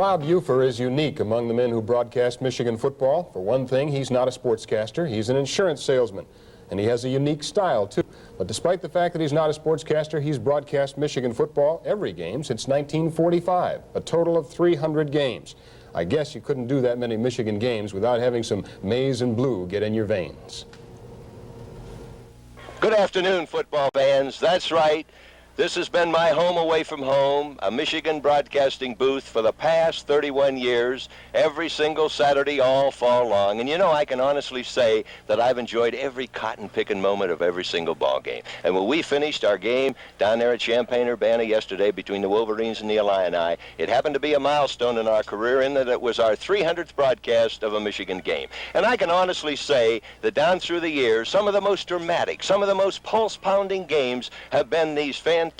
Bob Ufer is unique among the men who broadcast Michigan football. For one thing, he's not a sportscaster. He's an insurance salesman, and he has a unique style, too. But despite the fact that he's not a sportscaster, he's broadcast Michigan football every game since 1945, a total of 300 games. I guess you couldn't do that many Michigan games without having some maize and blue get in your veins. Good afternoon, football fans. That's right. This has been my home away from home, a Michigan broadcasting booth for the past 31 years, every single Saturday all fall long. And you know, I can honestly say that I've enjoyed every cotton-picking moment of every single ball game. And when we finished our game down there at Champaign-Urbana yesterday between the Wolverines and the Illini, it happened to be a milestone in our career in that it was our 300th broadcast of a Michigan game. And I can honestly say that down through the years, some of the most dramatic, some of the most pulse-pounding games have been these fantastic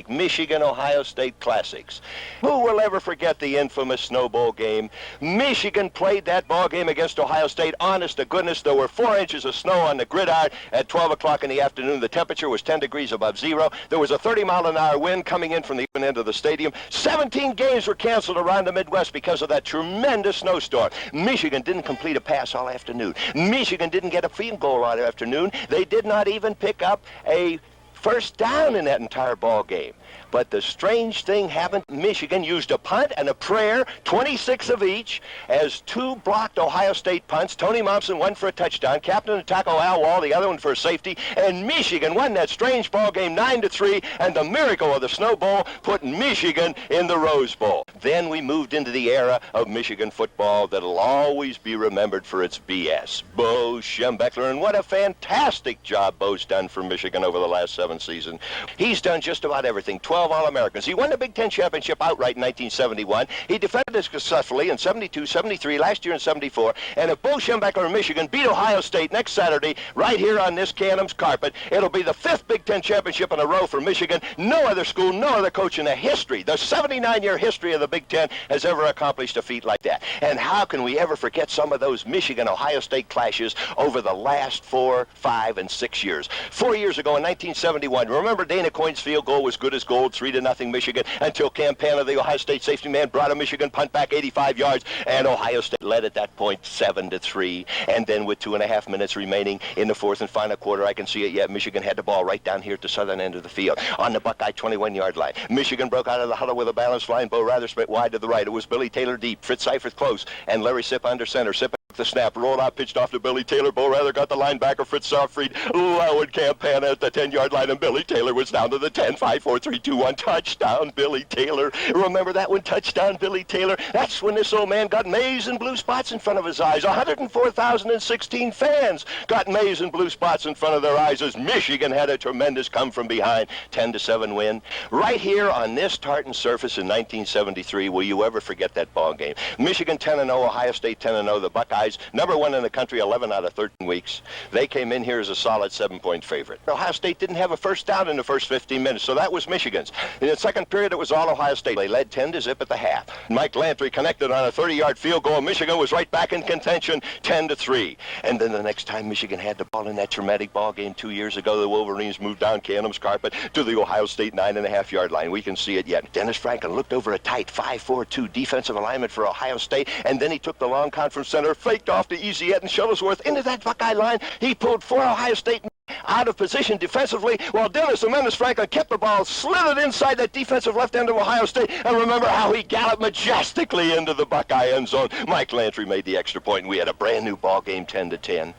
Michigan-Ohio State classics. Who will ever forget the infamous Snow Bowl game? Michigan played that ball game against Ohio State. Honest to goodness, there were 4 inches of snow on the gridiron at 12 o'clock in the afternoon. The temperature was 10 degrees above zero. There was a 30-mile-an-hour wind coming in from the end of the stadium. 17 games were canceled around the Midwest because of that tremendous snowstorm. Michigan didn't complete a pass all afternoon. Michigan didn't get a field goal all afternoon. They did not even pick up a first down in that entire ball game. But the strange thing happened. Michigan used a punt and a prayer, 26 of each, as 2 blocked Ohio State punts. Tony Momsen, one for a touchdown. Captain and tackle Al Wall, the other one for a safety. And Michigan won that strange ball game 9-3. And the miracle of the Snow Bowl put Michigan in the Rose Bowl. Then we moved into the era of Michigan football that'll always be remembered for its BS. Bo Schembechler, and what a fantastic job Bo's done for Michigan over the last 7 seasons. He's done just about everything. 12 All-Americans. He won the Big Ten championship outright in 1971. He defended it successfully in 72, 73, last year in 74. And if Bo Schembechler and Michigan beat Ohio State next Saturday, right here on this Canham's carpet, it'll be the 5th Big Ten championship in a row for Michigan. No other school, no other coach in the 79-year history of the Big Ten has ever accomplished a feat like that. And how can we ever forget some of those Michigan-Ohio State clashes over the last 4, 5, and 6 years? 4 years ago in 1971, remember Dana Coyne's field goal was good as gold, 3-0 Michigan, until Campana, the Ohio State safety man, brought a Michigan punt back 85 yards, and Ohio State led at that point 7-3. And then with 2.5 minutes remaining in the 4th and final quarter, I can see it yet, Michigan had the ball right down here at the southern end of the field on the Buckeye 21-yard line. Michigan broke out of the huddle with a balanced line. Bo Rather split wide to the right. It was Billy Taylor deep, Fritz Seifert close, and Larry Sipp under center. Sipp the snap, rolled out, pitched off to Billy Taylor. Bo Rather got the linebacker, Fritz Sofried, lowered Campana at the 10-yard line, and Billy Taylor was down to the 10, 5, 4, 3, 2, 1, touchdown, Billy Taylor. Remember that one, touchdown, Billy Taylor? That's when this old man got maize and blue spots in front of his eyes. 104,016 fans got maize and blue spots in front of their eyes as Michigan had a tremendous come-from-behind 10-7 win. Right here on this tartan surface in 1973, will you ever forget that ball game? Michigan 10-0, Ohio State 10-0, the Buckeyes number 1 in the country 11 out of 13 weeks. They came in here as a solid 7-point favorite. Ohio State didn't have a first down in the first 15 minutes, so that was Michigan's. In the second period, it was all Ohio State. They led 10-0 at the half. Mike Lantry connected on a 30-yard field goal. Michigan was right back in contention, 10-3. And then the next time Michigan had the ball in that traumatic ball game 2 years ago, the Wolverines moved down Canham's carpet to the Ohio State 9.5-yard line. We can see it yet. Dennis Franklin looked over a tight 5-4-2 defensive alignment for Ohio State, and then he took the long con from center, faked off to Easy Ed and Shuttlesworth into that Buckeye line. He pulled 4 Ohio State out of position defensively, while Dennis Franklin kept the ball, slithered inside that defensive left end of Ohio State, and remember how he galloped majestically into the Buckeye end zone. Mike Lantry made the extra point, and we had a brand new ball game, 10-10.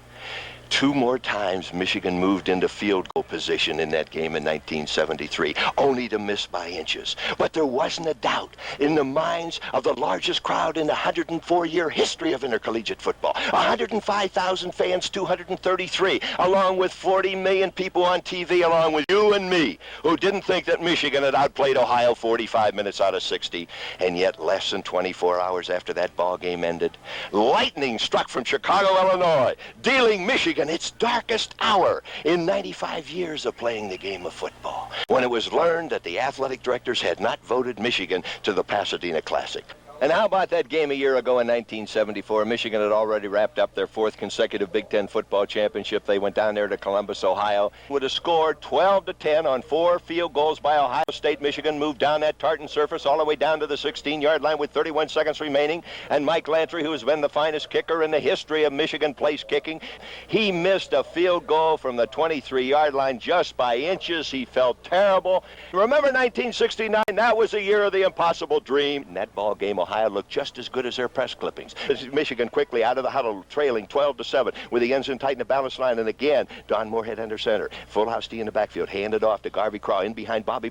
2 more times Michigan moved into field goal position in that game in 1973, only to miss by inches. But there wasn't a doubt in the minds of the largest crowd in the 104-year history of intercollegiate football. 105,000 fans, 233, along with 40 million people on TV, along with you and me, who didn't think that Michigan had outplayed Ohio 45 minutes out of 60. And yet, less than 24 hours after that ball game ended, lightning struck from Chicago, Illinois, dealing Michigan its darkest hour in 95 years of playing the game of football, when it was learned that the athletic directors had not voted Michigan to the Pasadena Classic. And how about that game a year ago in 1974? Michigan had already wrapped up their 4th consecutive Big Ten football championship. They went down there to Columbus, Ohio. Would have scored 12-10 on 4 field goals by Ohio State. Michigan moved down that tartan surface all the way down to the 16-yard line with 31 seconds remaining. And Mike Lantry, who has been the finest kicker in the history of Michigan place kicking, he missed a field goal from the 23-yard line just by inches. He felt terrible. Remember 1969? That was the year of the impossible dream. In that ball game, Ohio looked just as good as their press clippings. Michigan quickly out of the huddle, trailing 12-7 with the ends in tight in the balance line. And again, Don Moorhead under center. Full house D in the backfield. Handed off to Garvey Craw. In behind Bob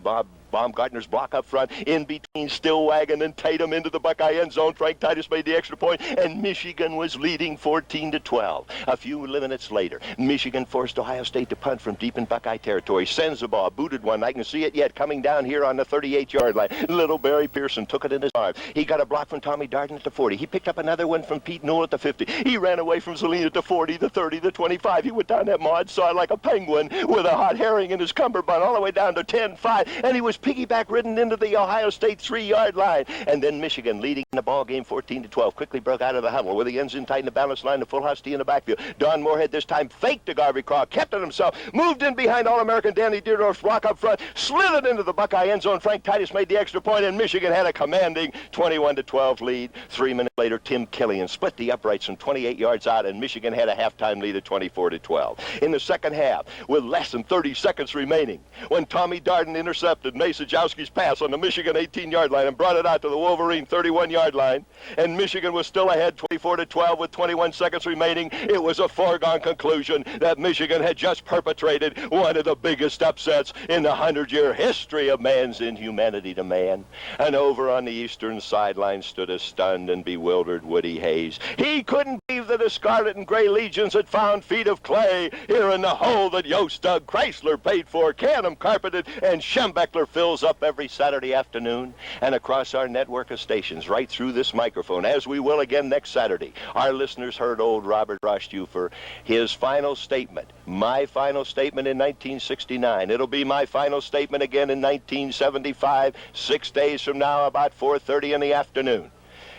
Baumgartner's block up front. In between Stillwagon and Tatum into the Buckeye end zone. Frank Titus made the extra point, and Michigan was leading 14-12. A few minutes later, Michigan forced Ohio State to punt from deep in Buckeye territory. Sends the ball, booted one. I can see it yet, coming down here on the 38-yard line. Little Barry Pearson took it in his arms. He got a block from Tommy Darden at the 40. He picked up another one from Pete Newell at the 50. He ran away from Celine at the 40, the 30, the 25. He went down that mud, saw it like a penguin with a hot herring in his cummerbund all the way down to 10-5, and he was piggyback ridden into the Ohio State 3-yard line. And then Michigan, leading the ball game 14-12, quickly broke out of the huddle with the ends in tight in the balance line, the full house D in the backfield. Don Moorhead this time faked to Garvey Craw, kept it himself, moved in behind All-American Danny Deerdorf's block up front, slid it into the Buckeye end zone. Frank Titus made the extra point, and Michigan had a commanding 21-12 lead. 3 minutes later, Tim Killian split the uprights from 28 yards out, and Michigan had a halftime lead of 24-12. In the second half, with less than 30 seconds remaining, when Tommy Darden intercepted Nate Sajowski's pass on the Michigan 18-yard line and brought it out to the Wolverine 31-yard line, and Michigan was still ahead 24-12 with 21 seconds remaining, it was a foregone conclusion that Michigan had just perpetrated one of the biggest upsets in the 100-year history of man's inhumanity to man. And over on the eastern sideline stood a stunned and bewildered Woody Hayes. He couldn't believe that the Scarlet and Gray Legions had found feet of clay here in the hole that Yost dug, Chrysler paid for, Canham carpeted, and Schembechler fills up every Saturday afternoon. And across our network of stations, right through this microphone, as we will again next Saturday, our listeners heard old Robert Ufer, his final statement, my final statement in 1969. It'll be my final statement again in 1975, 6 days from now, about 4:30 in the afternoon.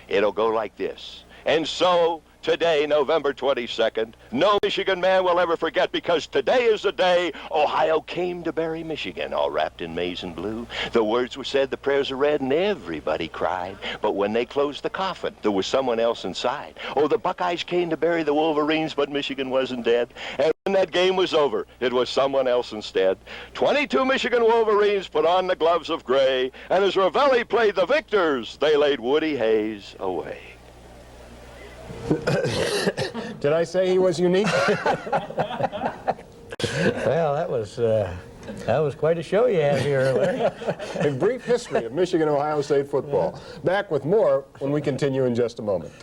It'll go like this. And so, today, November 22nd, no Michigan man will ever forget, because today is the day Ohio came to bury Michigan, all wrapped in maize and blue. The words were said, the prayers are read, and everybody cried. But when they closed the coffin, there was someone else inside. Oh, the Buckeyes came to bury the Wolverines, but Michigan wasn't dead. And when that game was over, it was someone else instead. 22 Michigan Wolverines put on the gloves of gray, and as Ravelli played the victors, they laid Woody Hayes away. Did I say he was unique? Well, that was quite a show you had here, Larry. A brief history of Michigan-Ohio State football. Back with more when we continue in just a moment.